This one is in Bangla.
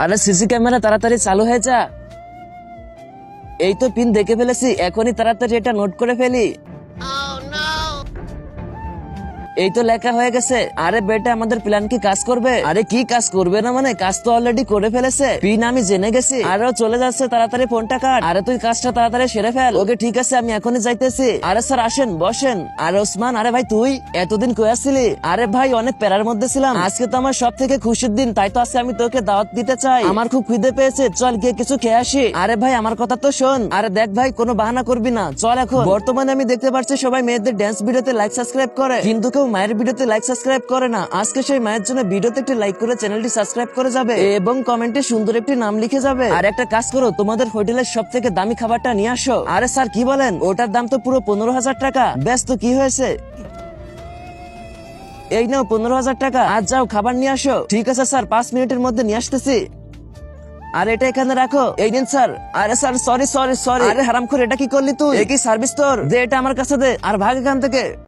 আরে সিসি ক্যামেরা তাড়াতাড়ি চালু হয়ে যা। এই তো পিন দেখে ফেলেছি, এখনই তাড়াতাড়ি এটা নোট করে ফেলি। এই তো লেখা হয়ে গেছে। আরে বেটা, আমাদের প্ল্যান কি কাজ করবে? আরে কি কাজ করবে না মানে, কাজ তো অলরেডি করে ফেলেছে। পিন আমি জেনে গেছি। আরে চলে যাচ্ছে, তাড়াতাড়ি ফোনটা কাট। আরে তুই কাজটা তাড়াতাড়ি সেরে ফেল। ওকে ঠিক আছে, আমি এখনই যাইতেছি। আরে স্যার আসেন, বসেন। আরে ওসমান, আরে ভাই তুই এতদিন কই আসছিলি? আরে ভাই অনেক প্যারার মধ্যে ছিলাম, আজকে তো আমার সব থেকে খুশির দিন, তাই তো আজকে আমি তোকে দাওয়াত দিতে চাই। আমার খুব খিদে পেয়েছে, চল গিয়ে কিছু খেয়ে আসি। আরে ভাই আমার কথা তো শোন। আরে দেখ ভাই, কোনো বাহানা করবি না, চল এখন। বর্তমানে আমি দেখতে পাচ্ছি সবাই মেয়েদের ড্যান্স ভিডিওতে লাইক সাবস্ক্রাইব করে, কিন্তু কেউ মায়ের ভিডিওতে লাইক সাবস্ক্রাইব করে না। আজকে সেই মায়ের জন্য ভিডিওতে একটি লাইক করে চ্যানেলটি সাবস্ক্রাইব করে যাবে এবং কমেন্টে সুন্দর একটি নাম লিখে যাবে। আর একটা কাজ করো, তোমাদের হোটেলের সব থেকে দামি খাবারটা নিয়ে আসো। আরে স্যার কি বলেন, ওটার দাম তো পুরো 15,000 টাকা। ব্যস্ত কি হয়েছে? এই নাও 15,000 টাকা, আজ যাও খাবার নিয়ে আসো। ঠিক আছে স্যার, 5 মিনিটের মধ্যে নিয়ে আসতেছি। আর এটা এখানে রাখো, এই নিন স্যার। আরে স্যার সরি সরি সরি। আরে হারামখোর, এটা কি করলি তুই? এ কি সার্ভিস তোর? দে এটা আমার কাছে দে, আর ভাগ এখান থেকে।